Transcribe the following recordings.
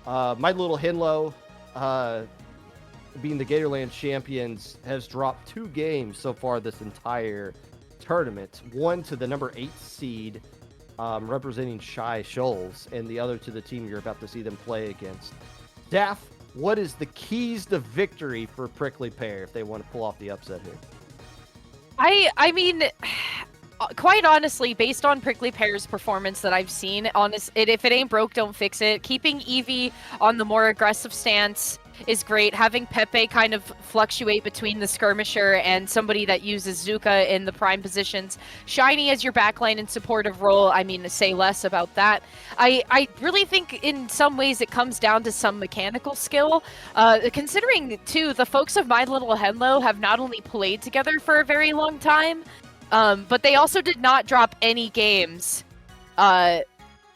My Little Henlo, being the Gatorland champions, has dropped 2 games so far this entire tournament. One to the number 8 seed, representing Shy Shoals, and the other to the team you're about to see them play against. Daff, what is the keys to victory for Prickly Pear if they want to pull off the upset here? I mean, quite honestly, based on Prickly Pear's performance that I've seen, if it ain't broke, don't fix it. Keeping Eevee on the more aggressive stance is great. Having Pepe kind of fluctuate between the skirmisher and somebody that uses Zuka in the prime positions. Shiny as your backline and supportive role, I mean, to say less about that. I really think in some ways it comes down to some mechanical skill. Considering, too, the folks of My Little Henlo have not only played together for a very long time, but they also did not drop any games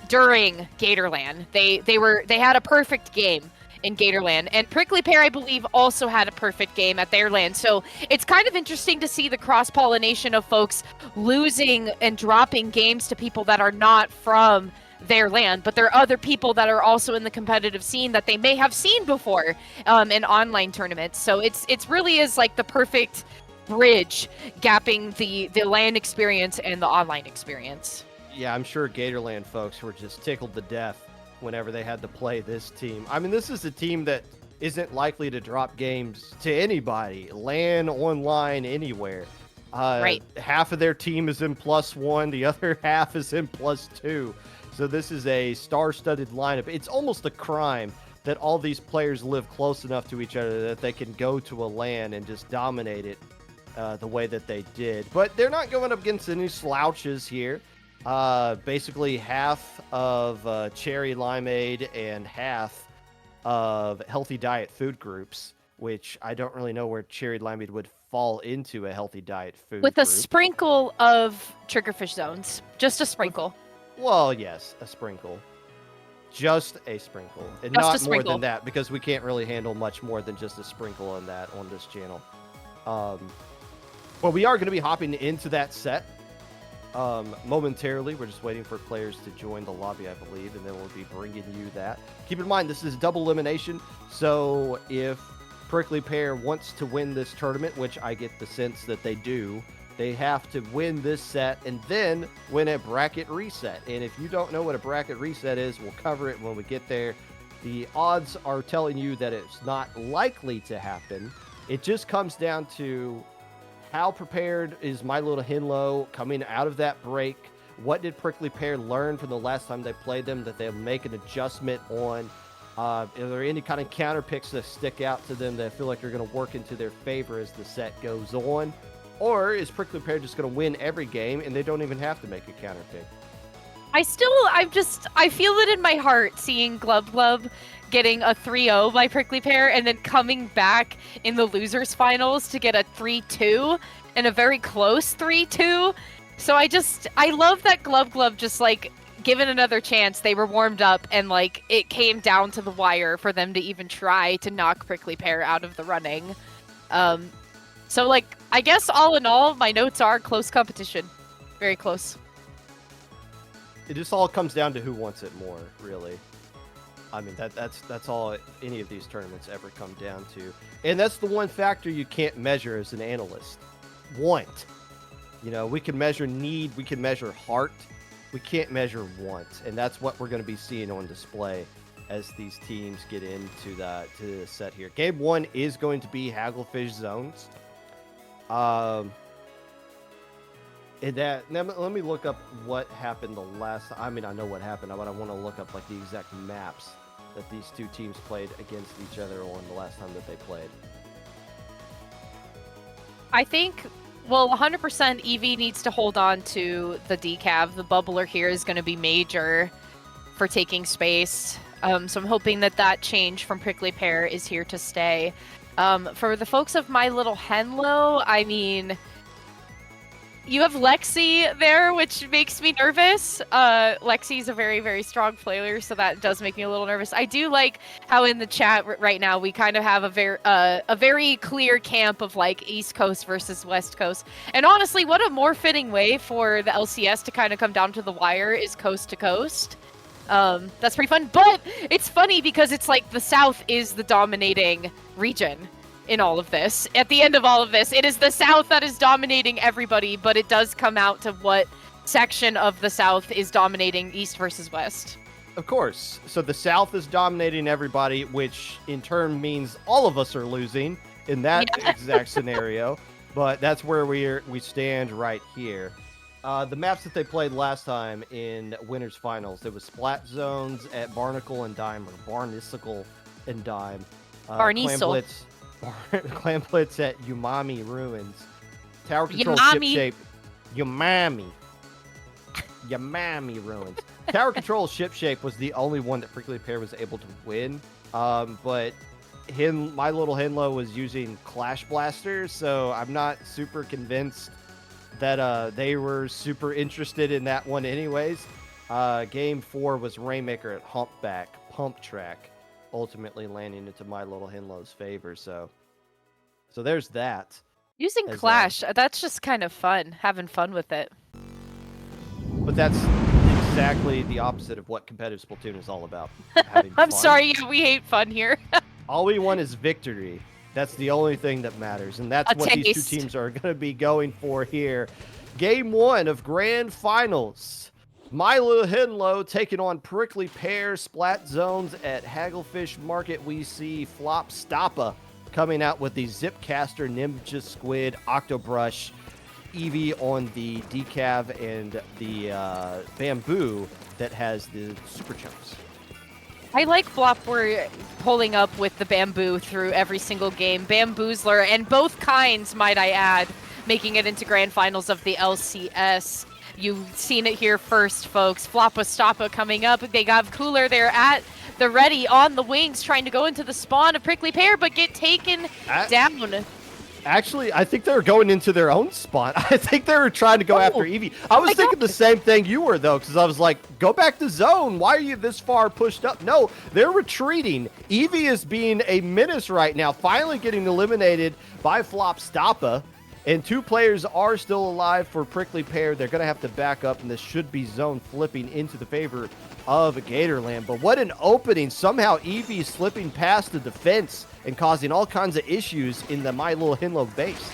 during Gatorland. They had a perfect game in Gatorland, and Prickly Pear, I believe, also had a perfect game at their land. So it's kind of interesting to see the cross-pollination of folks losing and dropping games to people that are not from their land, but there are other people that are also in the competitive scene that they may have seen before in online tournaments. So it's really is like the perfect bridge gapping the LAN experience and the online experience. Yeah, I'm sure Gatorland folks were just tickled to death whenever they had to play this team. I mean, this is a team that isn't likely to drop games to anybody, LAN, online, anywhere. Right. Half of their team is in +1, the other half is in +2. So this is a star-studded lineup. It's almost a crime that all these players live close enough to each other that they can go to a LAN and just dominate it the way that they did. But they're not going up against any slouches here. Basically half of Cherry Limeade and half of Healthy Diet food groups, which I don't really know where Cherry Limeade would fall into a Healthy Diet food With group. a sprinkle of Triggerfish zones. Just a sprinkle. Well, yes, a sprinkle. Just a sprinkle. And Just not more than that, because we can't really handle much more than just a sprinkle on that on this channel. Well, we are going to be hopping into that set. Momentarily. We're just waiting for players to join the lobby, I believe, and then we'll be bringing you that. Keep in mind, this is double elimination, so if Prickly Pear wants to win this tournament, which I get the sense that they do, they have to win this set and then win a bracket reset. And if you don't know what a bracket reset is, we'll cover it when we get there. The odds are telling you that it's not likely to happen. It just comes down to how prepared is My Little Henlo coming out of that break? What did Prickly Pear learn from the last time they played them that they'll make an adjustment on? Are there any kind of counter picks that stick out to them that feel like they're going to work into their favor as the set goes on? Or is Prickly Pear just going to win every game and they don't even have to make a counter pick? I feel it in my heart seeing Glub Glub getting a 3-0 by Prickly Pear and then coming back in the losers finals to get a 3-2 and a very close 3-2. So I love that Glub Glub just like given another chance, they were warmed up and like it came down to the wire for them to even try to knock Prickly Pear out of the running. So like I guess all in all, my notes are close competition. Very close. It just all comes down to who wants it more, really. I mean, that's all any of these tournaments ever come down to. And that's the one factor you can't measure as an analyst. Want. You know, we can measure need, we can measure heart. We can't measure want. And that's what we're going to be seeing on display as these teams get into the set here. Game 1 is going to be Hagglefish Zones. Let me look up what happened the last time. I mean, I know what happened, but I want to look up like the exact maps that these two teams played against each other on the last time that they played. I think, well, 100% Eevee needs to hold on to the decav. The bubbler here is going to be major for taking space. So I'm hoping that change from Prickly Pear is here to stay. For the folks of My Little Henlo, I mean, you have Lexi there, which makes me nervous. Lexi's a very, very strong player, so that does make me a little nervous. I do like how in the chat right now we kind of have a very clear camp of like East Coast versus West Coast. And honestly, what a more fitting way for the LCS to kind of come down to the wire is coast to coast. That's pretty fun. But it's funny because it's like the South is the dominating region in all of this. At the end of all of this, it is the South that is dominating everybody, but it does come out to what section of the South is dominating East versus West. Of course. So the South is dominating everybody, which in turn means all of us are losing in that exact scenario. But that's where we stand right here. The maps that they played last time in Winners Finals, there was Splat Zones at Barnacle and Dime, or Barnicicle and Dime. Barnicle. Clan Blitz at Umami Ruins. Tower Control Ship Shape. Umami Ruins. Tower Control Ship Shape was the only one that Prickly Pear was able to win. But my little Henlo was using Clash Blaster, so I'm not super convinced that they were super interested in that one anyways. Game 4 was Rainmaker at Humpback Pump Track, ultimately landing into my little Henlo's favor. So there's that. Using Clash, that's just kind of fun, having fun with it. But that's exactly the opposite of what competitive Splatoon is all about. I'm sorry, we hate fun here. All we want is victory. That's the only thing that matters, and that's what these two teams are going to be going for here. Game 1 of Grand Finals. My Little Henlo taking on Prickly Pear. Splat Zones at Hagglefish Market. We see Flop Stoppa coming out with the Zipcaster, Ninja Squid, Octobrush, Eevee on the Decav, and the Bamboo that has the Super Chunks. I like Flop we're pulling up with the Bamboo through every single game. Bamboozler, and both kinds, might I add, making it into Grand Finals of the LCS. You've seen it here first, folks. Floppa Stoppa coming up. They got Cooler there at the ready on the wings, trying to go into the spawn of Prickly Pear, but get taken down. Actually, I think they were going into their own spawn. I think they were trying to go after Eevee. I was thinking the same thing you were, though, because I was like, go back to zone. Why are you this far pushed up? No, they're retreating. Eevee is being a menace right now, finally getting eliminated by Flop Stoppa. And 2 players are still alive for Prickly Pear. They're going to have to back up, and this should be zone flipping into the favor of Gatorland. But what an opening. Somehow Eevee slipping past the defense and causing all kinds of issues in the My Little Henlo base.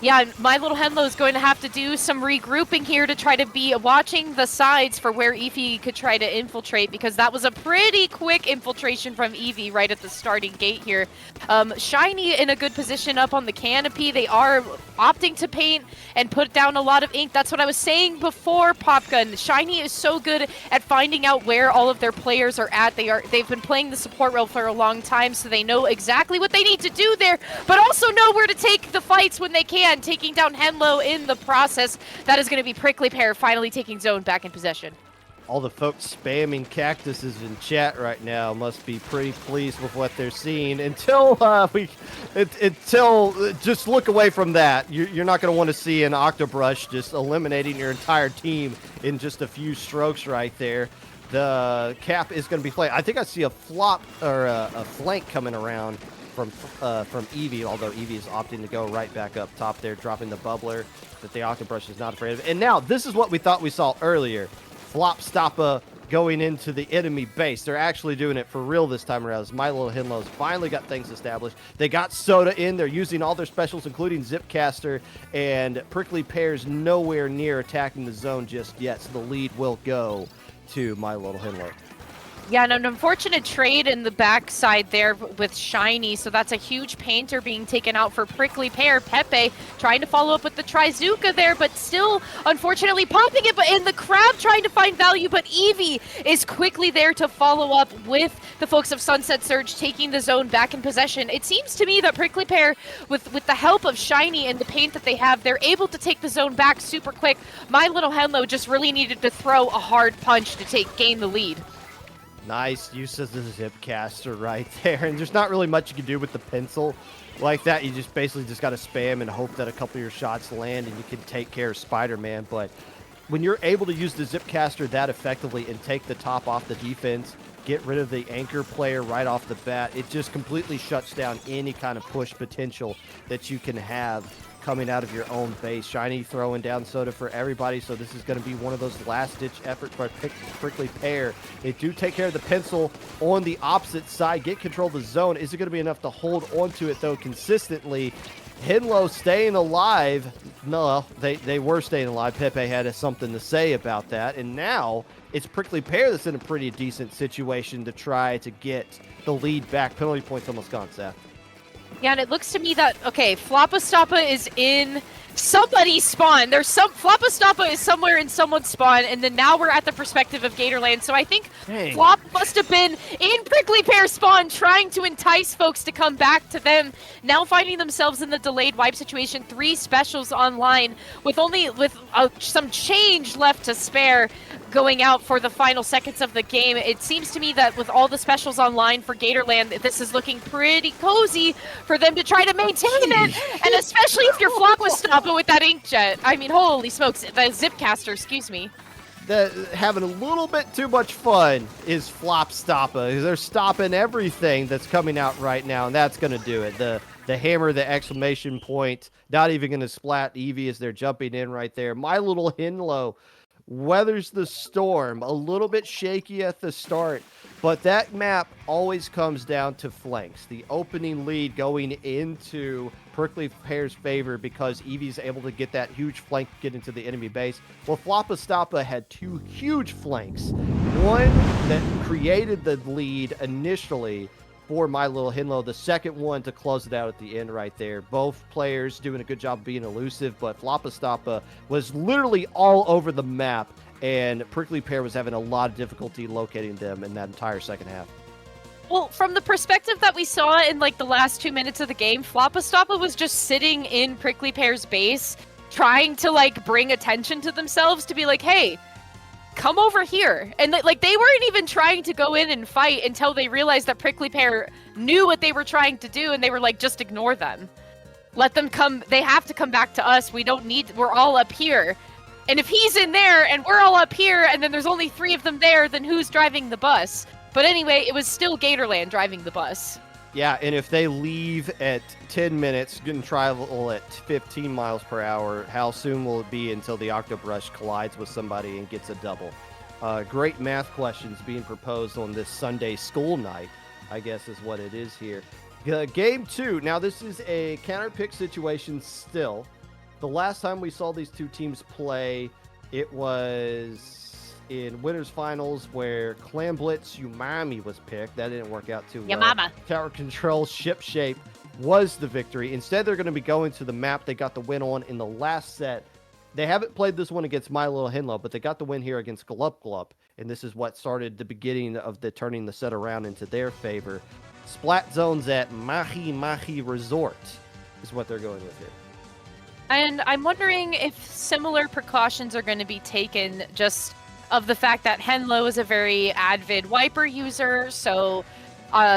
Yeah, My Little Henlo is going to have to do some regrouping here to try to be watching the sides for where Eevee could try to infiltrate, because that was a pretty quick infiltration from Eevee right at the starting gate here. Shiny in a good position up on the canopy. They are opting to paint and put down a lot of ink. That's what I was saying before, Popgun. Shiny is so good at finding out where all of their players are at. They've been playing the support role for a long time, so they know exactly what they need to do there, but also know where to take the fights when they can. Taking down Henlo in the process. That is going to be Prickly Pear finally taking zone back in possession. All the folks spamming cactuses in chat right now must be pretty pleased with what they're seeing. Until just look away from that. You're not going to want to see an Octobrush just eliminating your entire team in just a few strokes right there. The cap is going to be played. I think I see a flop or a flank coming around from Eevee, although Eevee is opting to go right back up top there, dropping the bubbler that the Octobrush is not afraid of. And now, this is what we thought we saw earlier. Flop Stoppa going into the enemy base. They're actually doing it for real this time around. My Little Henlo's finally got things established. They got Soda in. They're using all their specials, including Zipcaster, and Prickly Pear's nowhere near attacking the zone just yet, so the lead will go to My Little Henlo. Yeah, and an unfortunate trade in the backside there with Shiny, so that's a huge painter being taken out for Prickly Pear. Pepe trying to follow up with the Trizuka there, but still, unfortunately, popping it, but in the Crab trying to find value, but Eevee is quickly there to follow up with the folks of Sunset Surge taking the zone back in possession. It seems to me that Prickly Pear, with the help of Shiny and the paint that they have, they're able to take the zone back super quick. My Little Henlo just really needed to throw a hard punch to gain the lead. Nice use of the Zipcaster right there, and there's not really much you can do with the pencil like that. You just basically just got to spam and hope that a couple of your shots land and you can take care of Spider-Man. But when you're able to use the Zipcaster that effectively and take the top off the defense, get rid of the anchor player right off the bat, it just completely shuts down any kind of push potential that you can have coming out of your own base. Shiny throwing down soda for everybody, so this is going to be one of those last-ditch efforts by Prickly Pear. They do take care of the pencil on the opposite side, get control of the zone. Is it going to be enough to hold onto it, though, consistently? Henlo staying alive. No, they were staying alive. Pepe had something to say about that, and now it's Prickly Pear that's in a pretty decent situation to try to get the lead back. Penalty points almost gone, Seth. Yeah, and it looks to me that, okay, Floppa is in somebody's spawn. Floppa Stoppa is somewhere in someone's spawn, and then now we're at the perspective of Gatorland. So I think Flop must have been in Prickly Pear spawn trying to entice folks to come back to them. Now finding themselves in the delayed wipe situation, 3 specials online with some change left to spare going out for the final seconds of the game. It seems to me that with all the specials online for Gatorland, this is looking pretty cozy for them to try to maintain it, and especially if you're Floppa Stoppa with that inkjet. I mean, holy smokes, the Zipcaster, excuse me. Having a little bit too much fun is Flop Stoppa. They're stopping everything that's coming out right now, and that's going to do it. The hammer, the exclamation point, not even going to splat Eevee as they're jumping in right there. My little Henlo weathers the storm. A little bit shaky at the start, but that map always comes down to flanks. The opening lead going into Prickly Pear's favor because Eevee's able to get that huge flank, get into the enemy base. Well, Floppa Stoppa had 2 huge flanks. One that created the lead initially for my little Henlo, the second one to close it out at the end right there. Both players doing a good job being elusive, but Floppa Stoppa was literally all over the map, and Prickly Pear was having a lot of difficulty locating them in that entire second half. Well, from the perspective that we saw in like the last 2 minutes of the game, Floppa Stoppa was just sitting in Prickly Pear's base, trying to like bring attention to themselves to be like, hey, come over here. And like they weren't even trying to go in and fight until they realized that Prickly Pear knew what they were trying to do, and they were like, just ignore them. Let them come. They have to come back to us. We're all up here. And if he's in there and we're all up here and then there's only 3 of them there, then who's driving the bus? But anyway, it was still Gatorland driving the bus. Yeah, and if they leave at 10 minutes, going to travel at 15 miles per hour, how soon will it be until the Octobrush collides with somebody and gets a double? Great math questions being proposed on this Sunday school night, I guess is what it is here. Game 2. Now, this is a counter-pick situation still. The last time we saw these 2 teams play, it was in winners finals where Clam Blitz Umami was picked. That didn't work out too well. Mama. Tower Control Ship Shape was the victory. Instead, they're going to be going to the map they got the win on in the last set. They haven't played this one against My Little Henlo, but they got the win here against Glup Glup, and this is what started the beginning of the turning the set around into their favor. Splat zones at Mahi Mahi Resort is what they're going with here. And I'm wondering if similar precautions are going to be taken just of the fact that Henlo is a very avid wiper user, so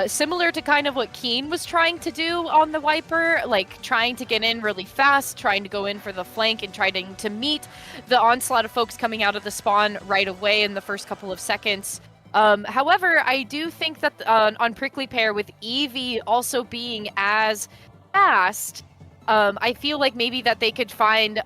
similar to kind of what Keen was trying to do on the wiper, like trying to get in really fast, trying to go in for the flank and trying to meet the onslaught of folks coming out of the spawn right away in the first couple of seconds. However, I do think that on Prickly Pear, with Eevee also being as fast, I feel like maybe that they could find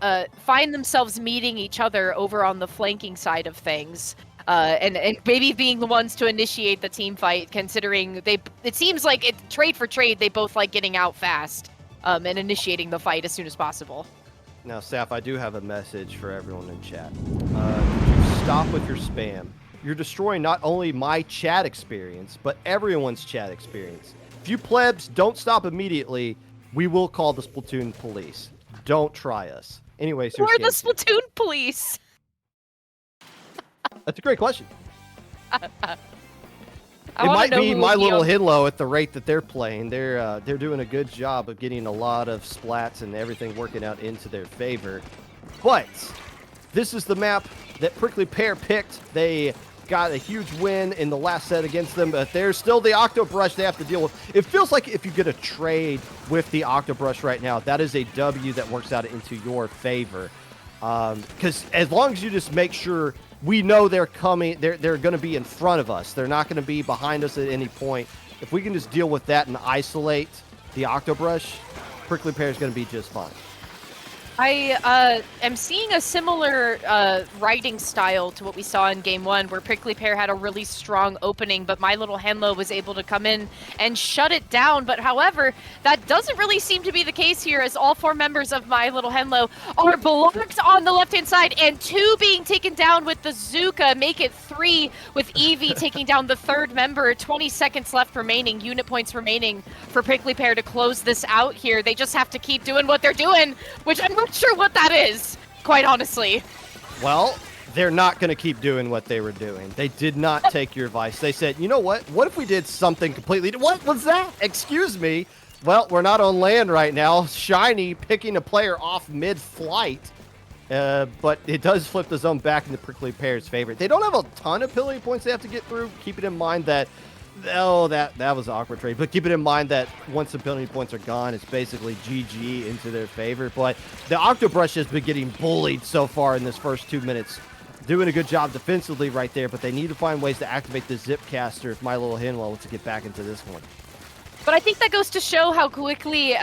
themselves meeting each other over on the flanking side of things, and maybe being the ones to initiate the team fight. Considering it seems like trade for trade, they both like getting out fast, and initiating the fight as soon as possible. Now, Saf, I do have a message for everyone in chat. Could you stop with your spam? You're destroying not only my chat experience, but everyone's chat experience. If you plebs don't stop immediately, we will call the Splatoon police. Don't try us. Anyways, we're the Splatoon police. That's a great question. It It might be My Little Henlo at the rate that they're playing. They're doing a good job of getting a lot of splats and everything working out into their favor. But this is the map that Prickly Pear picked. They got a huge win in the last set against them, but there's still the Octobrush they have to deal with. It feels like if you get a trade with the Octobrush right now, that is a W that works out into your favor. Because as long as you just make sure we know they're coming, they're going to be in front of us. They're not going to be behind us at any point. If we can just deal with that and isolate the Octobrush, Prickly Pear is going to be just fine. I am seeing a similar writing style to what we saw in Game 1, where Prickly Pear had a really strong opening, but My Little Henlo was able to come in and shut it down. But however, that doesn't really seem to be the case here, as all 4 members of My Little Henlo are blocked on the left-hand side, and 2 being taken down with the Zuka, make it 3, with Eevee taking down the 3rd member. 20 seconds left remaining, unit points remaining for Prickly Pear to close this out here. They just have to keep doing what they're doing, which I'm not sure what that is, quite honestly. Well, they're not going to keep doing what they were doing. They did not take your advice. They said, you know what? What if we did something completely... What was that? Excuse me. Well, we're not on land right now. Shiny picking a player off mid-flight. But it does flip the zone back into Prickly Pear's favor. They don't have a ton of ability points they have to get through. Keep it in mind that... Oh, that was an awkward trade. But keep it in mind that once ability points are gone, it's basically GG into their favor. But the Octobrush has been getting bullied so far in this first 2 minutes. Doing a good job defensively right there, but they need to find ways to activate the Zipcaster if My Little Henlo wants to get back into this one. But I think that goes to show how quickly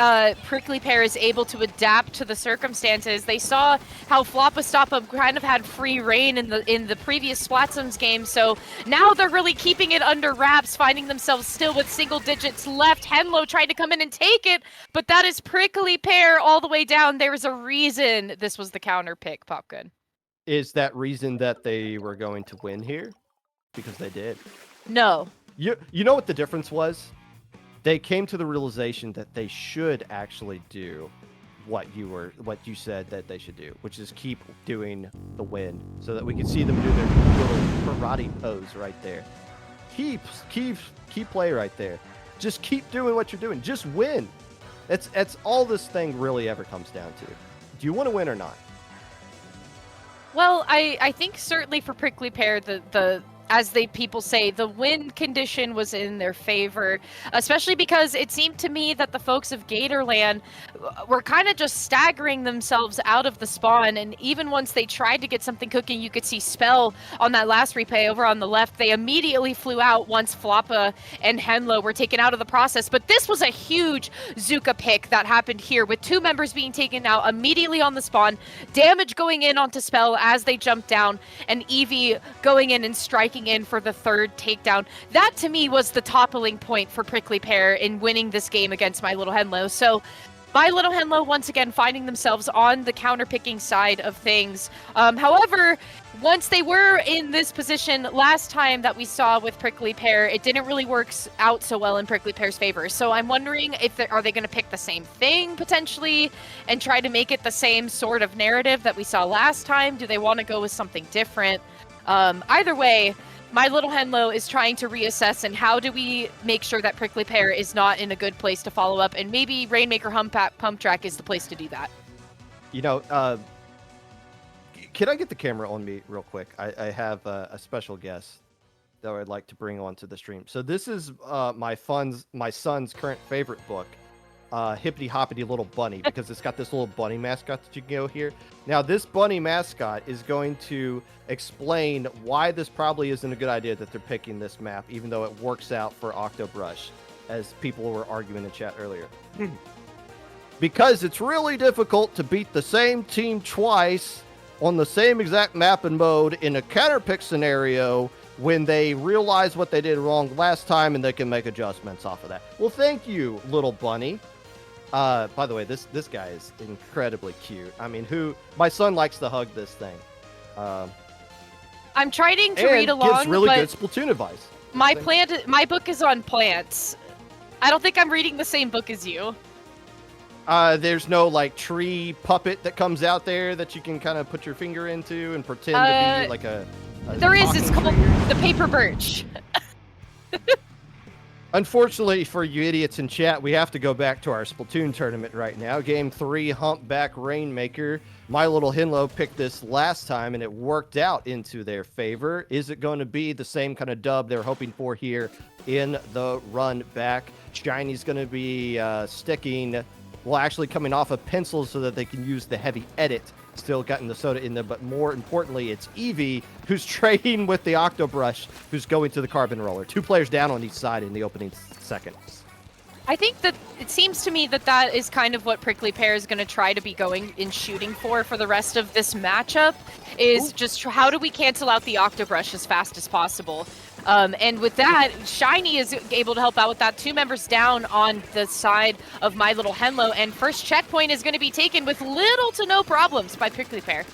Prickly Pear is able to adapt to the circumstances. They saw how Floppa kind of had free reign in the previous Splatoon's game, so now they're really keeping it under wraps, finding themselves still with single digits left. Henlo tried to come in and take it, but that is Prickly Pear all the way down. There is a reason this was the counter pick, Popgood. Is that reason that they were going to win here? Because they did. No. You know what the difference was? They came to the realization that they should actually do what you said that they should do, which is keep doing the win, so that we can see them do their little karate pose right there. Keep play right there. Just keep doing what you're doing. Just win. That's all this thing really ever comes down to. Do you want to win or not? Well, I think certainly for Prickly Pear, the as people say, the win condition was in their favor, especially because it seemed to me that the folks of Gatorland were kind of just staggering themselves out of the spawn, and even once they tried to get something cooking, you could see Spell on that last replay over on the left. They immediately flew out once Floppa and Henlo were taken out of the process, but this was a huge Zuka pick that happened here, with 2 members being taken out immediately on the spawn, damage going in onto Spell as they jumped down, and Eevee going in and striking in for the 3rd takedown. That to me was the toppling point for Prickly Pear in winning this game against My Little Henlo. So My Little Henlo once again finding themselves on the counter-picking side of things. However, once they were in this position last time that we saw with Prickly Pear, it didn't really work out so well in Prickly Pear's favor. So I'm wondering if are they going to pick the same thing potentially and try to make it the same sort of narrative that we saw last time? Do they want to go with something different? Either way, My Little Henlo is trying to reassess, and how do we make sure that Prickly Pear is not in a good place to follow up, and maybe Rainmaker Pump Track is the place to do that. You know, can I get the camera on me real quick? I have a special guest that I'd like to bring onto the stream. So this is my son's current favorite book, Hippity Hoppity Little Bunny, because it's got this little bunny mascot that you can go here. Now, this bunny mascot is going to explain why this probably isn't a good idea that they're picking this map, even though it works out for Octobrush, as people were arguing in chat earlier. Because it's really difficult to beat the same team twice on the same exact map and mode in a counterpick scenario when they realize what they did wrong last time and they can make adjustments off of that. Well, thank you, little bunny. By the way, this guy is incredibly cute. I mean, my son likes to hug this thing. I'm trying to read along, gives really but good Splatoon advice. My book is on plants. I don't think I'm reading the same book as you. There's no like tree puppet that comes out there that you can kind of put your finger into and pretend to be like a there is. It's called the Paper Birch. Unfortunately for you idiots in chat, we have to go back to our Splatoon tournament right now. Game 3, Humpback Rainmaker. My Little Henlo picked this last time, and it worked out into their favor. Is it going to be the same kind of dub they're hoping for here in the run back? Shiny's going to be actually coming off of pencils so that they can use the heavy edit. Still gotten the soda in there, but more importantly, it's Eevee who's trading with the Octobrush, who's going to the carbon roller. 2 players down on each side in the opening seconds. I think that it seems to me that that is kind of what Prickly Pear is going to try to be going and shooting for the rest of this matchup, is just how do we cancel out the Octobrush as fast as possible. And with that, Shiny is able to help out with that. 2 members down on the side of My Little Henlo, and first checkpoint is going to be taken with little to no problems by Prickly Pear.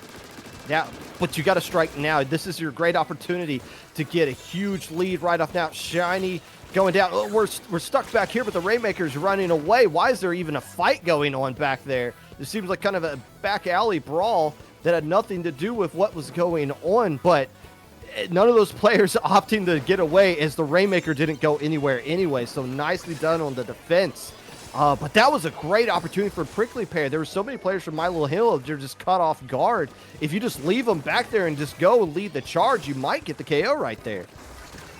Yeah, but you got to strike now. This is your great opportunity to get a huge lead right off now. Shiny going down. Oh, we're stuck back here, but the Rainmaker's running away. Why is there even a fight going on back there? It seems like kind of a back alley brawl that had nothing to do with what was going on, but none of those players opting to get away as the Rainmaker didn't go anywhere anyway, so nicely done on the defense. But that was a great opportunity for Prickly Pear. There were so many players from My Little Hill that are just caught off guard. If you just leave them back there and just go and lead the charge, you might get the KO right there.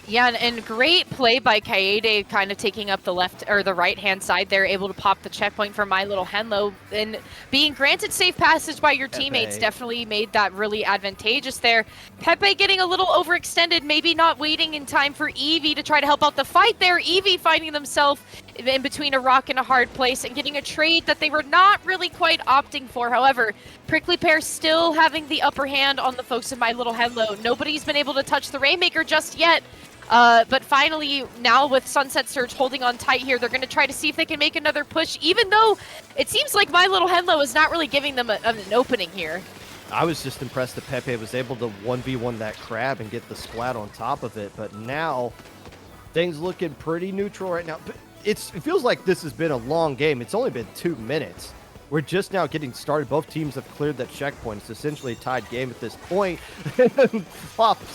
Yeah, and great play by Kaede, kind of taking up the left or the right-hand side there, able to pop the checkpoint for My Little Henlo, and being granted safe passage by your teammates definitely made that really advantageous there. Pepe getting a little overextended, maybe not waiting in time for Eevee to try to help out the fight there. Eevee finding themselves in between a rock and a hard place and getting a trade that they were not really quite opting for. However, Prickly Pear still having the upper hand on the folks in My Little Henlo. Nobody's been able to touch the Rainmaker just yet. But finally, now with Sunset Surge holding on tight here, they're going to try to see if they can make another push, even though it seems like My Little Henlo is not really giving them an opening here. I was just impressed that Pepe was able to 1v1 that crab and get the splat on top of it, but now things looking pretty neutral right now. But it feels like this has been a long game. It's only been 2 minutes. We're just now getting started. Both teams have cleared that checkpoint. It's essentially a tied game at this point.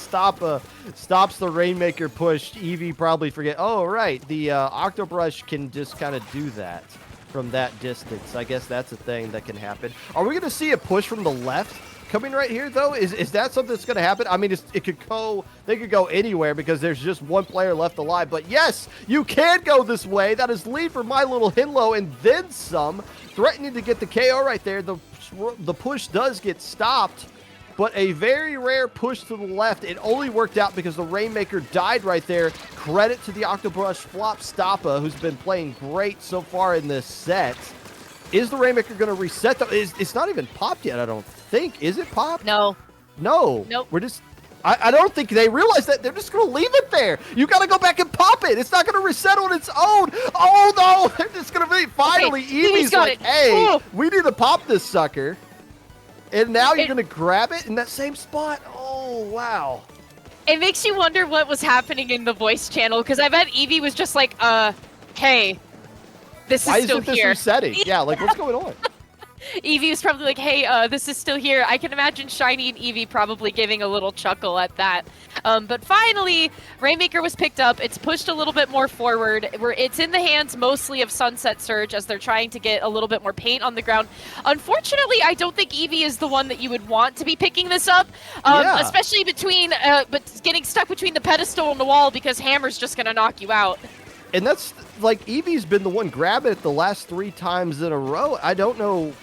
Stops the Rainmaker push. Eevee probably forget. Oh, right. The Octobrush can just kind of do that from that distance. I guess that's a thing that can happen. Are we going to see a push from the left coming right here, though? Is that something that's going to happen? I mean, it could go. They could go anywhere because there's just one player left alive. But yes, you can go this way. That is lead for My Little Henlo and then some. Threatening to get the KO right there. The push does get stopped, but a very rare push to the left. It only worked out because the Rainmaker died right there. Credit to the Octobrush Flop Stoppa, who's been playing great so far in this set. Is the Rainmaker going to reset? It's not even popped yet, I don't think. Is it popped? No. No. Nope. We're just... I don't think they realize that. They're just going to leave it there. You got to go back and pop it. It's not going to reset on its own. Oh, no. They're just going to be... Finally, Eevee's like, hey, we need to pop this sucker. And now you're going to grab it in that same spot. Oh, wow. It makes you wonder what was happening in the voice channel, because I bet Eevee was just like, hey, this is still here. Why isn't this resetting? Yeah, like, what's going on? Eevee was probably like, hey, this is still here. I can imagine Shiny and Eevee probably giving a little chuckle at that. But finally, Rainmaker was picked up. It's pushed a little bit more forward. It's in the hands mostly of Sunset Surge as they're trying to get a little bit more paint on the ground. Unfortunately, I don't think Eevee is the one that you would want to be picking this up, especially between, but getting stuck between the pedestal and the wall because Hammer's just going to knock you out. And that's, like, Eevee's been the one grabbing it the last 3 times in a row. I don't know...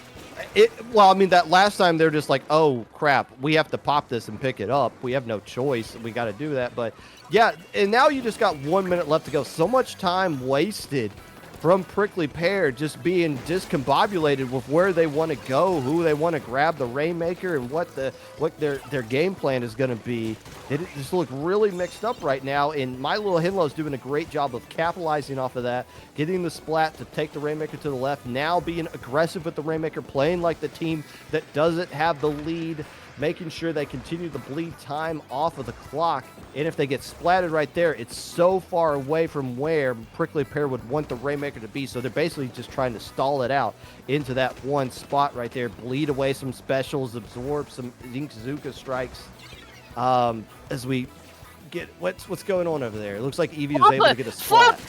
Well, I mean, that last time they're just like, oh, crap, we have to pop this and pick it up. We have no choice. We got to do that. But, yeah, and now you just got 1 minute left to go. So much time wasted from Prickly Pear just being discombobulated with where they want to go, who they want to grab the Rainmaker, and what their game plan is going to be. It just look really mixed up right now, and My Little Henlo is doing a great job of capitalizing off of that, getting the splat to take the Rainmaker to the left, now being aggressive with the Rainmaker, playing like the team that doesn't have the lead, making sure they continue to bleed time off of the clock. And if they get splatted right there, it's so far away from where Prickly Pear would want the Rainmaker to be. So they're basically just trying to stall it out into that one spot right there, bleed away some specials, absorb some Inkzuka strikes. As we get what's going on over there? It looks like Eevee was able to get a splat.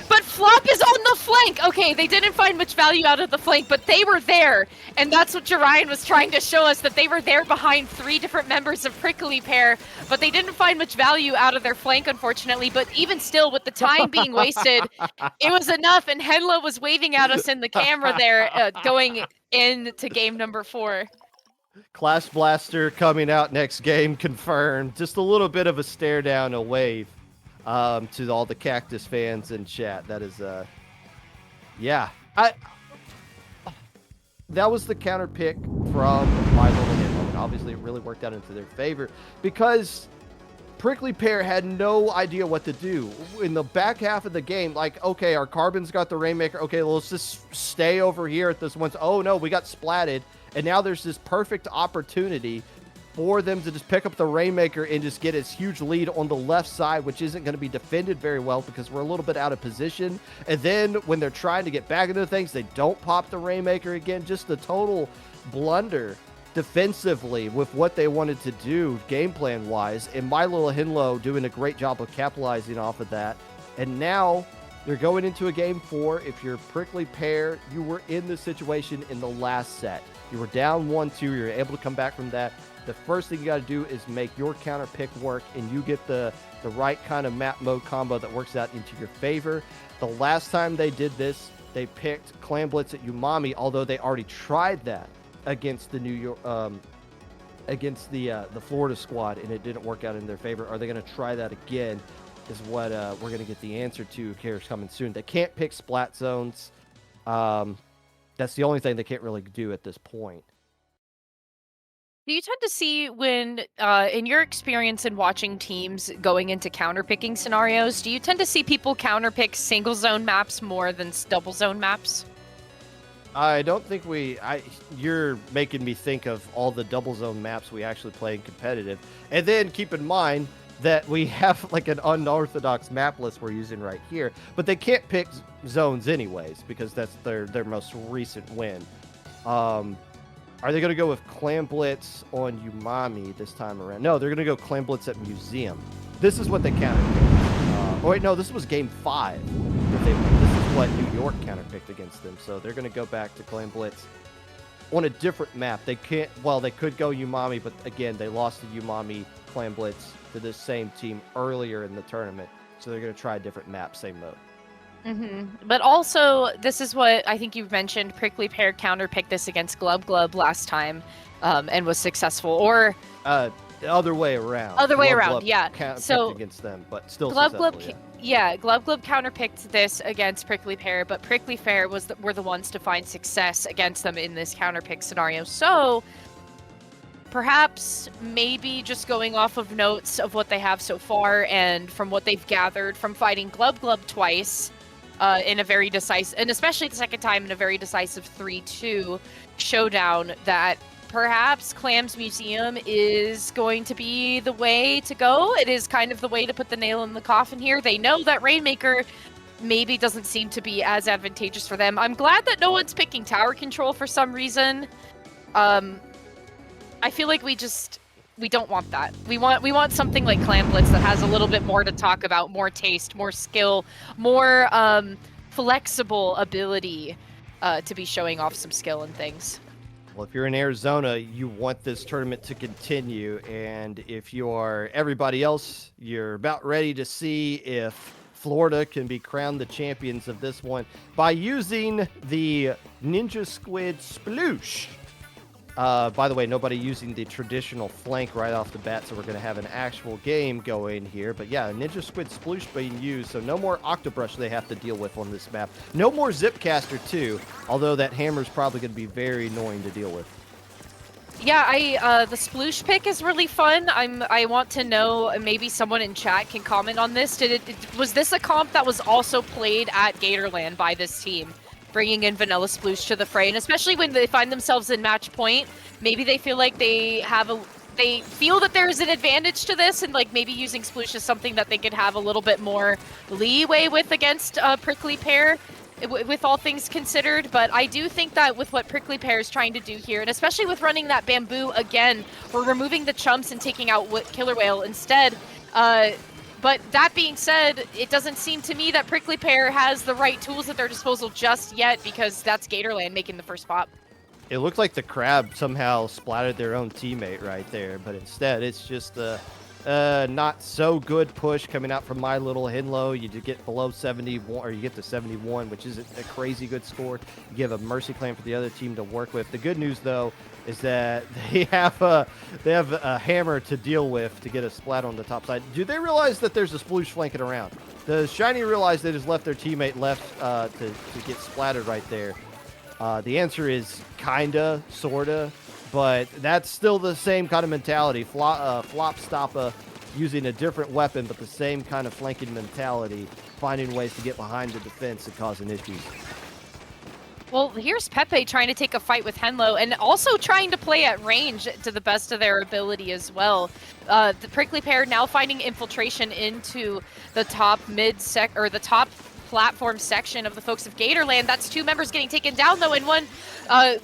But Flop is on the flank! Okay, they didn't find much value out of the flank, but they were there. And that's what Jarian was trying to show us, that they were there behind 3 different members of Prickly Pear, but they didn't find much value out of their flank, unfortunately. But even still, with the time being wasted, it was enough, and Henlo was waving at us in the camera there, going into game number 4. Clash Blaster coming out next game, confirmed. Just a little bit of a stare down, a wave. To all the Cactus fans in chat. That is Yeah, that was the counter pick from my little Henlo, and obviously it really worked out into their favor because Prickly Pear had no idea what to do. In the back half of the game, like, okay, our Carbon's got the Rainmaker. Okay, well, let's just stay over here at this one. Oh, no, we got splatted. And now there's this perfect opportunity for them to just pick up the Rainmaker and just get its huge lead on the left side, which isn't going to be defended very well because we're a little bit out of position. And then when they're trying to get back into things, they don't pop the Rainmaker again. Just the total blunder defensively with what they wanted to do game plan wise, and my little Henlo doing a great job of capitalizing off of that. And now they're going into a game 4. If you're Prickly Pear, you were in this situation in the last set. You were down 1-2. You're able to come back from that. The first thing you got to do is make your counter pick work, and you get the right kind of map mode combo that works out into your favor. The last time they did this, they picked Clam Blitz at Umami, although they already tried that against the New York, against the Florida squad, and it didn't work out in their favor. Are they going to try that again? Is what we're going to get the answer to here coming soon. They can't pick splat zones. That's the only thing they can't really do at this point. Do you tend to see when, in your experience in watching teams going into counterpicking scenarios, do you tend to see people counterpick single zone maps more than double zone maps? I don't think you're making me think of all the double zone maps we actually play in competitive. And then keep in mind that we have like an unorthodox map list we're using right here, but they can't pick zones anyways because that's their most recent win. Are they going to go with Clam Blitz on Umami this time around? No, they're going to go Clam Blitz at Museum. This is what they counterpicked. Oh, wait, no, this was game 5. This is what New York counterpicked against them. So they're going to go back to Clam Blitz on a different map. They can't, well, they could go Umami, but again, they lost to Umami Clam Blitz to this same team earlier in the tournament. So they're going to try a different map, same mode. But also, this is what I think you've mentioned. Prickly Pear counterpicked this against Glub Glub last time, and was successful. Or the other way around. Glub yeah. So against them, but still Glub Glub, yeah. Glub Glub counterpicked this against Prickly Pear, but Prickly Pear were the ones to find success against them in this counterpick scenario. So perhaps maybe just going off of notes of what they have so far and from what they've gathered from fighting Glub Glub twice. In a very decisive, and especially the second time in a very decisive 3-2 showdown, that perhaps Clam's Museum is going to be the way to go. It is kind of the way to put the nail in the coffin here. They know that Rainmaker maybe doesn't seem to be as advantageous for them. I'm glad that no one's picking tower control for some reason. I feel like we don't want that. We want something like Clam Blitz that has a little bit more to talk about, more taste, more skill, more flexible ability to be showing off some skill and things. Well, if you're in Arizona, you want this tournament to continue, and if you are everybody else, you're about ready to see if Florida can be crowned the champions of this one by using the Ninja Squid Sploosh. By the way, nobody using the traditional flank right off the bat, so we're going to have an actual game going here. But yeah, Ninja Squid Sploosh being used, so no more Octobrush they have to deal with on this map. No more Zipcaster too, although that hammer's probably going to be very annoying to deal with. Yeah, the Sploosh pick is really fun. I want to know, maybe someone in chat can comment on this. Was this a comp that was also played at Gatorland by this team? Bringing in Vanilla Sploosh to the fray, and especially when they find themselves in match point, maybe they feel like they feel that there's an advantage to this, and like maybe using Sploosh is something that they could have a little bit more leeway with against Prickly Pear, with all things considered. But I do think that with what Prickly Pear is trying to do here, and especially with running that bamboo again, we're removing the chumps and taking out Killer Whale instead. But that being said, it doesn't seem to me that Prickly Pear has the right tools at their disposal just yet, because that's Gatorland making the first pop. It looked like the crab somehow splattered their own teammate right there, but instead it's just a not so good push coming out from my little Henlo. You get below 71, or you get to 71, which isn't a crazy good score. You give a Mercy Claim for the other team to work with. The good news, though, is that they have a hammer to deal with to get a splat on the top side. Do they realize that there's a Sploosh flanking around? Does Shiny realize they just left their teammate left to get splattered right there? The answer is kinda, sorta, but that's still the same kind of mentality. Flop Stoppa using a different weapon, but the same kind of flanking mentality, finding ways to get behind the defense and causing issues. Well, here's Pepe trying to take a fight with Henlo and also trying to play at range to the best of their ability as well. The Prickly Pear now finding infiltration into the top the top platform section of the folks of Gatorland. That's 2 members getting taken down though, and one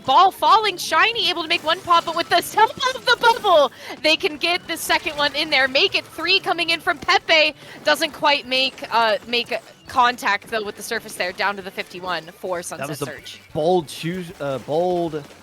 ball falling. Shiny able to make 1 pop, but with the help of the bubble, they can get the second one in there. Make it 3 coming in from Pepe. Doesn't quite make contact though with the surface there, down to the 51 for Sunset Surge. Bold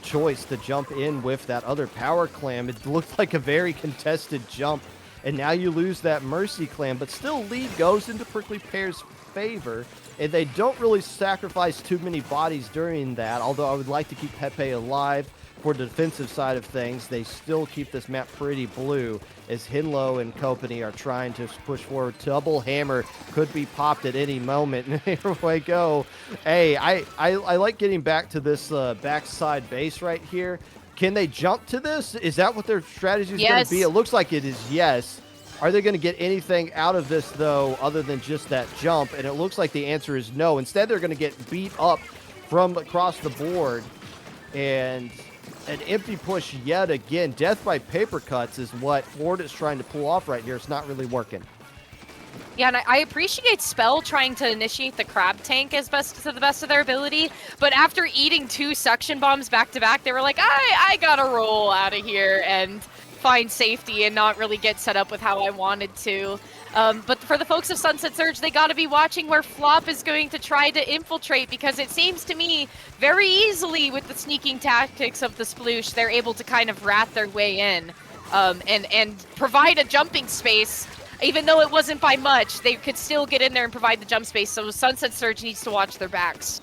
choice to jump in with that other power clam. It looked like a very contested jump, and now you lose that Mercy clam, but still lead goes into Prickly Pear's favor, and they don't really sacrifice too many bodies during that, although I would like to keep Pepe alive for the defensive side of things. They still keep this map pretty blue as Henlo and company are trying to push forward. Double hammer could be popped at any moment, and here we go. Hey, I like getting back to this backside base right here. Can they jump to this? Is that what their strategy is going to be? It looks like it is yes. Are they going to get anything out of this, though, other than just that jump? And it looks like the answer is no. Instead, they're going to get beat up from across the board. And an empty push yet again. Death by paper cuts is what Florida's trying to pull off right here. It's not really working. Yeah, and I appreciate Spell trying to initiate the crab tank to the best of their ability, but after eating 2 suction bombs back to back, they were like, I gotta roll out of here and find safety and not really get set up with how I wanted to. But for the folks of Sunset Surge, they got to be watching where Flop is going to try to infiltrate, because it seems to me very easily with the sneaking tactics of the Sploosh, they're able to kind of rat their way in and provide a jumping space. Even though it wasn't by much, they could still get in there and provide the jump space, so Sunset Surge needs to watch their backs.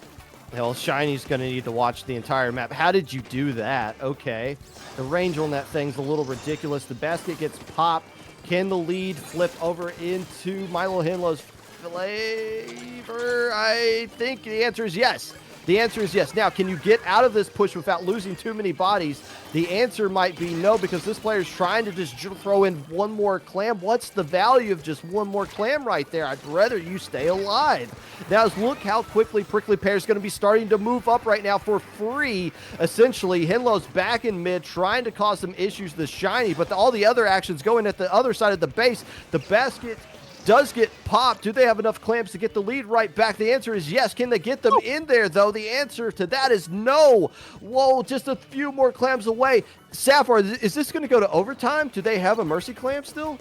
Hell, Shiny's going to need to watch the entire map. How did you do that? Okay. The range on that thing's a little ridiculous. The basket gets popped. Can the lead flip over into Milo Henlo's flavor? I think the answer is yes. The answer is yes. Now, can you get out of this push without losing too many bodies? The answer might be no, because this player's trying to just throw in 1 more clam. What's the value of just 1 more clam right there? I'd rather you stay alive. Now, look how quickly Prickly Pear is going to be starting to move up right now for free. Essentially, Henlo's back in mid, trying to cause some issues to Shiny, but all the other actions going at the other side of the base. The basket does get popped. Do they have enough clams to get the lead right back? The answer is yes. Can they get them in there, though? The answer to that is no. Whoa, just a few more clams away. Sapphire, is this going to go to overtime? Do they have a Mercy clam still?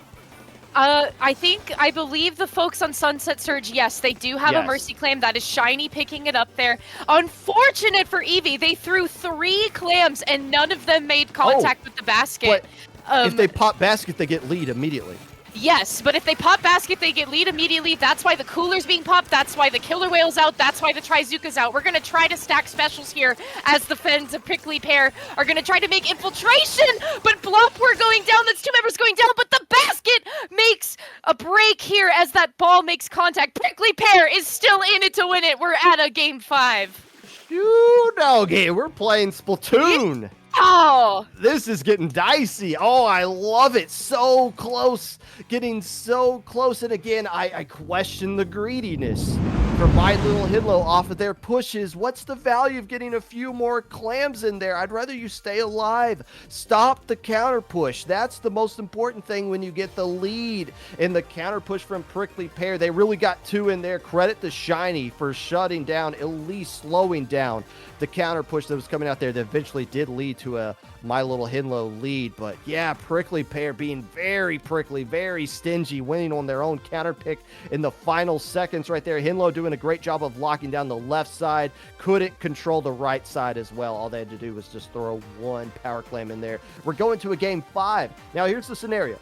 I believe the folks on Sunset Surge, yes, they do have a Mercy clam. That is Shiny picking it up there. Unfortunate for Eevee, they threw 3 clams and none of them made contact with the basket. But if they pop basket, they get lead immediately. Yes, but if they pop basket, they get lead immediately. That's why the cooler's being popped. That's why the killer whale's out. That's why the Trizuka's out. We're going to try to stack specials here as the fans of Prickly Pear are going to try to make infiltration. But Blump, we're going down. That's 2 members going down. But the basket makes a break here as that ball makes contact. Prickly Pear is still in it to win it. We're at a game 5. Shoot, okay, we're playing Splatoon. Oh, this is getting dicey. Oh, I love it. So close, getting so close. And again, I question the greediness from my little Henlo off of their pushes. What's the value of getting a few more clams in there? I'd rather you stay alive. Stop the counter push. That's the most important thing when you get the lead in the counter push from Prickly Pear. They really got 2 in there. Credit to Shiny for shutting down, at least slowing down the counter push that was coming out there that eventually did lead to a My Little Henlo lead. But yeah, Prickly Pear being very prickly, very stingy, winning on their own counter pick in the final seconds right there. Henlo doing a great job of locking down the left side, couldn't control the right side as well. All they had to do was just throw 1 power clam in there. We're going to a game 5. Now here's the scenario.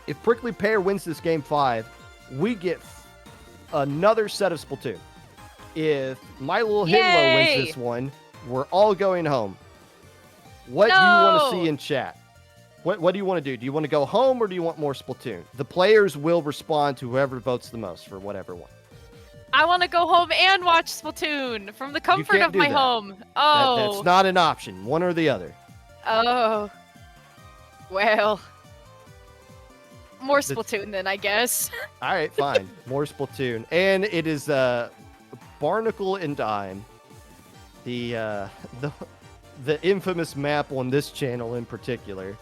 If Prickly Pear wins this game 5, we get another set of Splatoon. If My Little Henlo wins this one, we're all going home. What do you want to see in chat? What do you want to do? Do you want to go home or do you want more Splatoon? The players will respond to whoever votes the most for whatever one. I want to go home and watch Splatoon from the comfort can't of do my that. home. That's not an option. One or the other. Oh. Well. More Splatoon then, I guess. All right, fine. More Splatoon. And it is Barnacle and Dime. The infamous map on this channel in particular.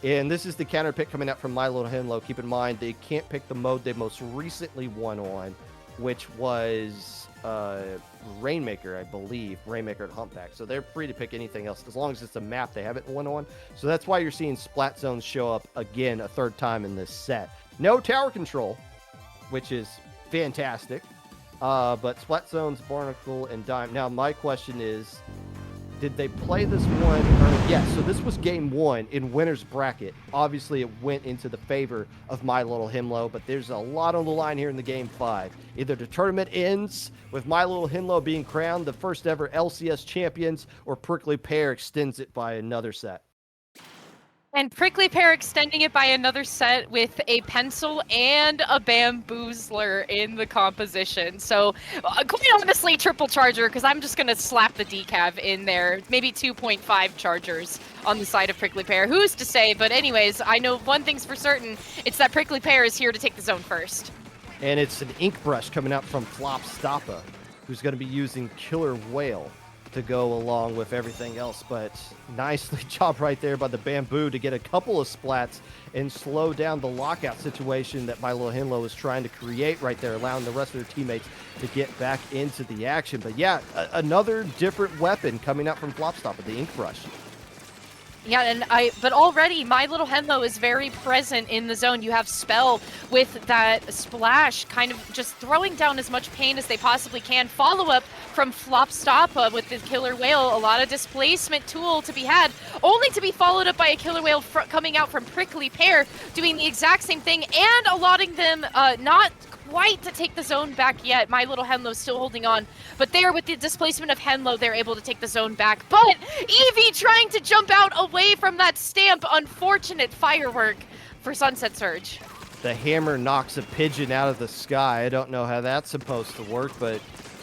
And this is the counter pick coming out from My Little Henlo. Keep in mind, they can't pick the mode they most recently won on, which was Rainmaker, I believe. Rainmaker and Humpback. So they're free to pick anything else as long as it's a map they haven't won on. So that's why you're seeing Splat Zones show up again a third time in this set. No tower control, which is fantastic. But Splat Zones, Barnacle, and Dime. Now, my question is, did they play this one? Yes, so this was game 1 in winner's bracket. Obviously, it went into the favor of My Little Henlo, but there's a lot on the line here in the game 5. Either the tournament ends with My Little Henlo being crowned the first ever LCS champions, or Prickly Pear extends it by another set. And Prickly Pear extending it by another set with a pencil and a bamboozler in the composition. So, quite honestly, triple charger, because I'm just going to slap the decav in there. Maybe 2.5 chargers on the side of Prickly Pear. Who's to say? But anyways, I know one thing's for certain. It's that Prickly Pear is here to take the zone first. And it's an ink brush coming out from Flop Stoppa, who's going to be using Killer Whale to go along with everything else, but nicely job right there by the Bamboo to get a couple of splats and slow down the lockout situation that My Little Henlo is trying to create right there, allowing the rest of their teammates to get back into the action. But yeah, another different weapon coming out from Flopstop with the ink brush. Yeah, but already My Little Henlo is very present in the zone. You have Spell with that splash, kind of just throwing down as much pain as they possibly can. Follow-up from Flopstoppa with the Killer Whale, a lot of displacement tool to be had, only to be followed up by a Killer Whale coming out from Prickly Pear, doing the exact same thing and allotting them not quite to take the zone back yet. My Little Henlo still holding on, but there with the displacement of Henlo, they're able to take the zone back. But Eevee trying to jump out away from that stamp. Unfortunate firework for Sunset Surge. The hammer knocks a pigeon out of the sky. I don't know how that's supposed to work, but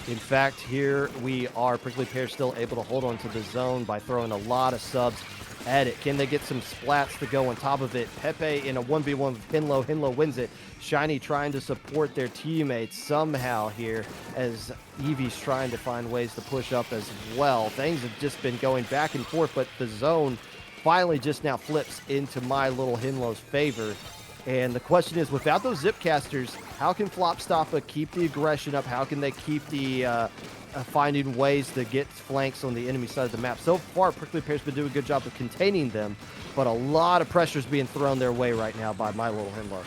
in fact, here we are. Prickly Pear still able to hold on to the zone by throwing a lot of subs at it. Can they get some splats to go on top of it? Pepe in a 1v1 with Henlo. Henlo wins it. Shiny trying to support their teammates somehow here as Eevee's trying to find ways to push up as well. Things have just been going back and forth, but the zone finally just now flips into My Little Henlo's favor. And the question is, without those Zipcasters, how can Flopstoppa keep the aggression up? How can they keep the finding ways to get flanks on the enemy side of the map? So far, Prickly Pear's been doing a good job of containing them, but a lot of pressure is being thrown their way right now by My Little Henlo.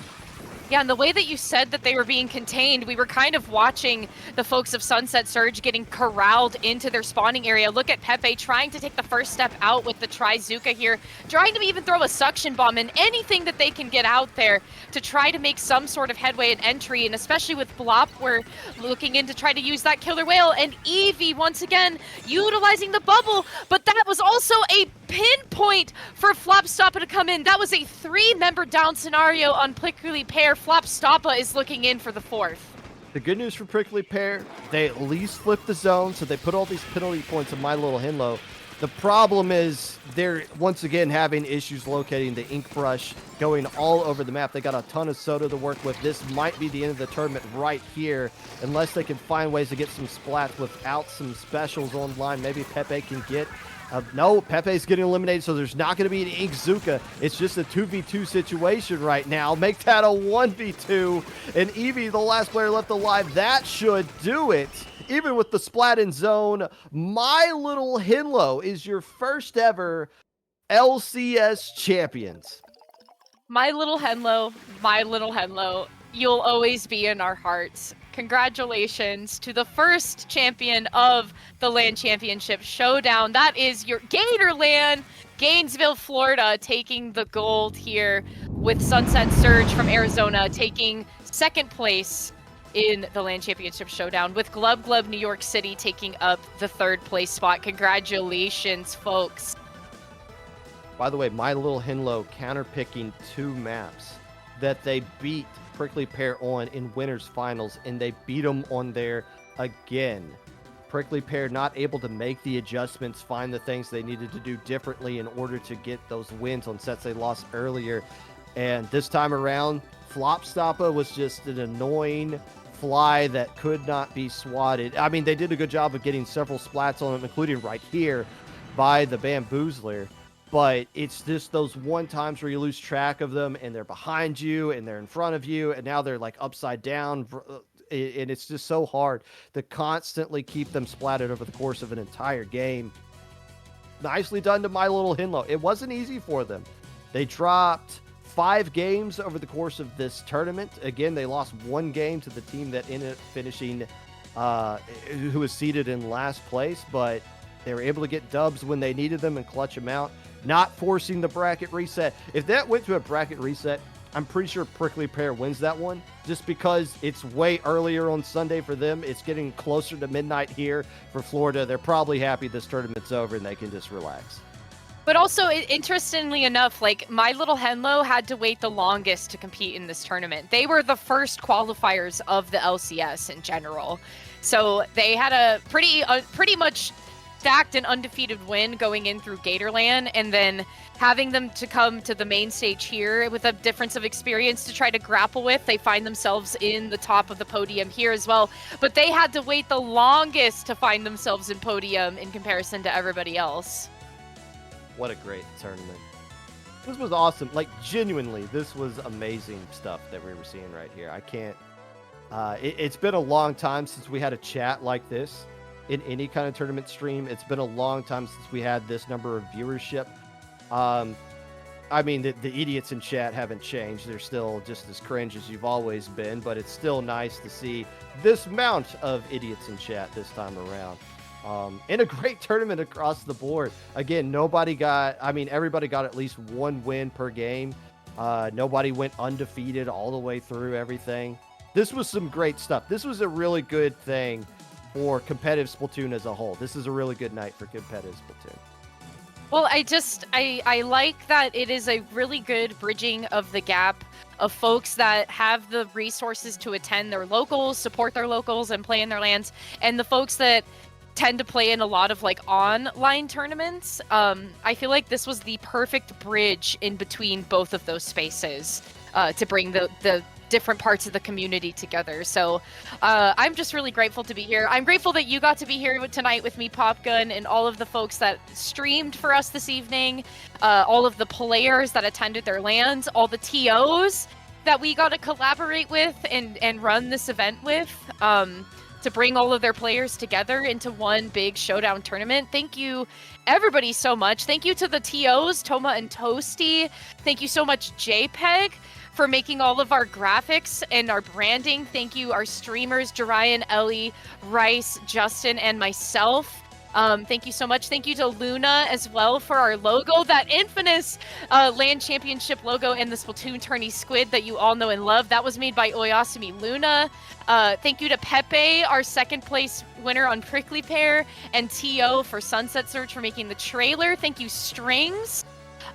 Yeah, and the way that you said that they were being contained, we were kind of watching the folks of Sunset Surge getting corralled into their spawning area. Look at Pepe trying to take the first step out with the Trizuka here, trying to even throw a suction bomb and anything that they can get out there to try to make some sort of headway and entry. And especially with Blop, we're looking in to try to use that Killer Whale. And Eevee, once again, utilizing the bubble, but that was also a pinpoint for Flopstoppa to come in. That was a 3-member down scenario on Prickly Pear. Flopstoppa is looking in for the 4th. The good news for Prickly Pear, they at least flipped the zone, so they put all these penalty points on My Little Henlo. The problem is they're once again having issues locating the ink brush, going all over the map. They got a ton of soda to work with. This might be the end of the tournament right here, unless they can find ways to get some splats without some specials online. Maybe Pepe can get no, Pepe's getting eliminated, so there's not going to be an Ink Zuka. It's just a 2v2 situation right now. Make that a 1v2, and Eevee, the last player left alive, that should do it. Even with the splat in zone, My Little Henlo is your first ever LCS champions. My Little Henlo, you'll always be in our hearts. Congratulations to the first champion of the LAN Championship Showdown. That is your Gatorland, Gainesville, Florida, taking the gold here with Sunset Surge from Arizona taking second place in the LAN Championship Showdown, with Glub Glub New York City taking up the 3rd place spot. Congratulations, folks. By the way, My Little Henlo counterpicking 2 maps that they beat Prickly Pear on in winners finals, and they beat them on there again. Prickly Pear not able to make the adjustments, find the things they needed to do differently in order to get those wins on sets they lost earlier. And this time around, Flopstoppa was just an annoying fly that could not be swatted. I mean, they did a good job of getting several splats on him, including right here by the Bamboozler. But it's just those one times where you lose track of them and they're behind you and they're in front of you and now they're like upside down. And it's just so hard to constantly keep them splatted over the course of an entire game. Nicely done to My Little Henlo. It wasn't easy for them. They dropped 5 games over the course of this tournament. Again, they lost 1 game to the team that ended up finishing, who was seated in last place, but they were able to get dubs when they needed them and clutch them out. Not forcing the bracket reset. If that went to a bracket reset, I'm pretty sure Prickly Pear wins that one, just because it's way earlier on Sunday for them. It's getting closer to midnight here for Florida. They're probably happy this tournament's over and they can just relax. But also, interestingly enough, like, My Little Henlo had to wait the longest to compete in this tournament. They were the first qualifiers of the LCS in general. So they had a pretty much stacked and undefeated win going in through Gatorland, and then having them to come to the main stage here with a difference of experience to try to grapple with. They find themselves in the top of the podium here as well, but they had to wait the longest to find themselves in podium in comparison to everybody else. What a great tournament. This was awesome. Like, genuinely, this was amazing stuff that we were seeing right here. I can't... it's been a long time since we had a chat like this in any kind of tournament stream. It's been a long time since we had this number of viewership. I mean, the idiots in chat haven't changed. They're still just as cringe as you've always been, but it's still nice to see this amount of idiots in chat this time around. And a great tournament across the board. Again, everybody got at least 1 win per game. Nobody went undefeated all the way through everything. This was some great stuff. This was a really good thing for competitive Splatoon as a whole. This is a really good night for competitive Splatoon. Well, I like that it is a really good bridging of the gap of folks that have the resources to attend their locals, support their locals, and play in their lands, and the folks that tend to play in a lot of like online tournaments. I feel like this was the perfect bridge in between both of those spaces to bring the different parts of the community together. So I'm just really grateful to be here. I'm grateful that you got to be here tonight with me, Popgun, and all of the folks that streamed for us this evening, all of the players that attended their lands, all the TOs that we got to collaborate with and run this event with, to bring all of their players together into one big showdown tournament. Thank you, everybody, so much. Thank you to the TOs, Toma and Toasty. Thank you so much, JPEG, for making all of our graphics and our branding. Thank you, our streamers, Jarian, Ellie, Rice, Justin, and myself. Thank you so much. Thank you to Luna as well for our logo, that infamous LAN Championship logo and the SplatoonTourney squid that you all know and love. That was made by Oyasumi Luna. Thank you to Pepe, our 2nd place winner on Prickly Pear, and TO for Sunset Search for making the trailer. Thank you, Strings.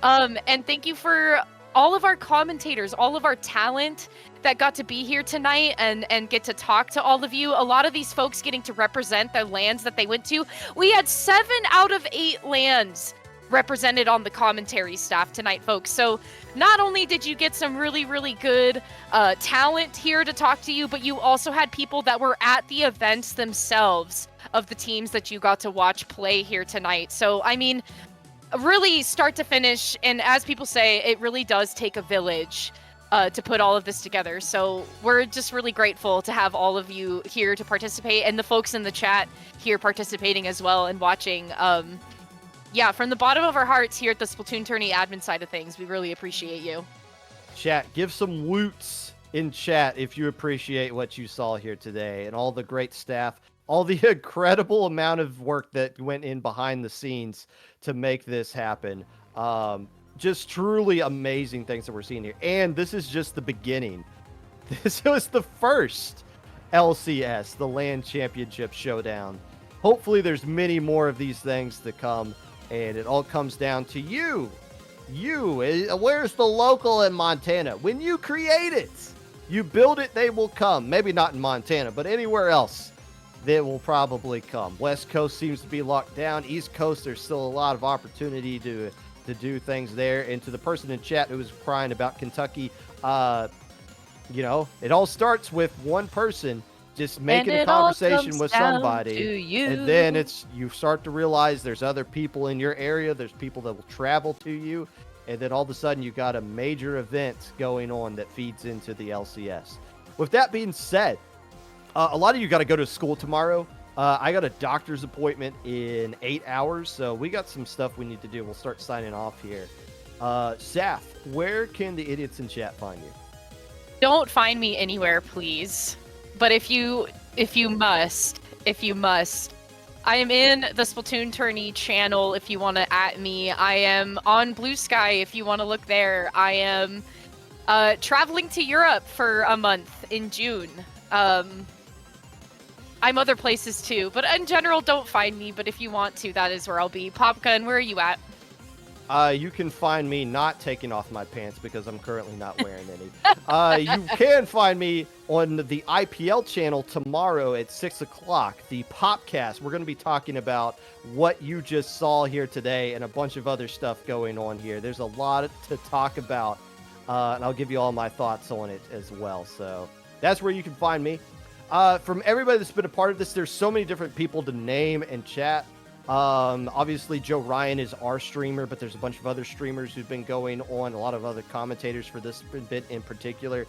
And thank you for all of our commentators, all of our talent that got to be here tonight and get to talk to all of you. A lot of these folks getting to represent the lands that they went to. We had 7 out of 8 lands represented on the commentary staff tonight, folks. So not only did you get some really, really good talent here to talk to you, but you also had people that were at the events themselves of the teams that you got to watch play here tonight. So, I mean, really start to finish, and as people say, it really does take a village to put all of this together. So we're just really grateful to have all of you here to participate, and the folks in the chat here participating as well and watching. Yeah, from the bottom of our hearts here at the SplatoonTourney admin side of things, we really appreciate you. Chat, give some woots in chat if you appreciate what you saw here today, and all the great staff, all the incredible amount of work that went in behind the scenes to make this happen. Just truly amazing things that we're seeing here. And this is just the beginning. This was the first LCS, the LAN Championship Showdown. Hopefully there's many more of these things to come, and it all comes down to you, Where's the local in Montana? When you create it, you build it, they will come. Maybe not in Montana, but anywhere else, they will probably come. West Coast seems to be locked down. East Coast, there's still a lot of opportunity to do things there. And to the person in chat who was crying about Kentucky, you know, it all starts with one person just making a conversation with somebody, and then you start to realize there's other people in your area, there's people that will travel to you, and then all of a sudden you got a major event going on that feeds into the LCS. With that being said, a lot of you got to go to school tomorrow. I got a doctor's appointment in 8 hours, so we got some stuff we need to do. We'll start signing off here. Saf, where can the idiots in chat find you? Don't find me anywhere, please. But if you must, I am in the SplatoonTourney channel if you want to @ me. I am on Blue Sky if you want to look there. I am traveling to Europe for a month in June. I'm other places too, but in general, don't find me. But if you want to, that is where I'll be. Popgun, where are you at? You can find me not taking off my pants because I'm currently not wearing any. You can find me on the IPL channel tomorrow at 6 o'clock, the Popcast. We're going to be talking about what you just saw here today and a bunch of other stuff going on here. There's a lot to talk about, and I'll give you all my thoughts on it as well. So that's where you can find me. From everybody that's been a part of this, there's so many different people to name and chat. Obviously Joe Ryan is our streamer, but there's a bunch of other streamers who've been going on, a lot of other commentators for this bit in particular.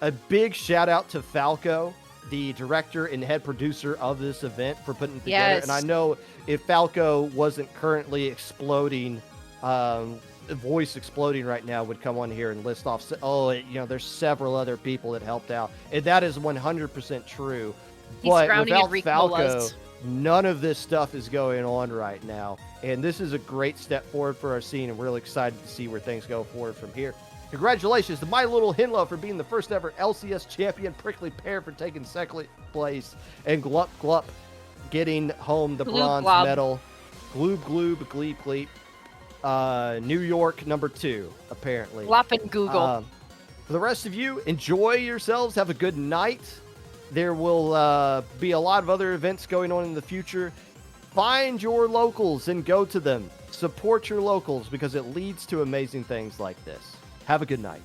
A big shout out to Falco, the director and head producer of this event, for putting it together. Yes. And I know if Falco wasn't currently exploding, voice exploding right now, would come on here and list off, there's several other people that helped out. And that is 100% true. But without Falco, none of this stuff is going on right now, and this is a great step forward for our scene, and we're really excited to see where things go forward from here. Congratulations to my little Henlo for being the first ever LCS champion, Prickly Pear for taking second place, and Glup Glup getting home the bronze medal. Gloob Gloob Gleep Gleep. New York #2, apparently. Glop and Google. For the rest of you, enjoy yourselves. Have a good night. There will be a lot of other events going on in the future. Find your locals and go to them. Support your locals because it leads to amazing things like this. Have a good night.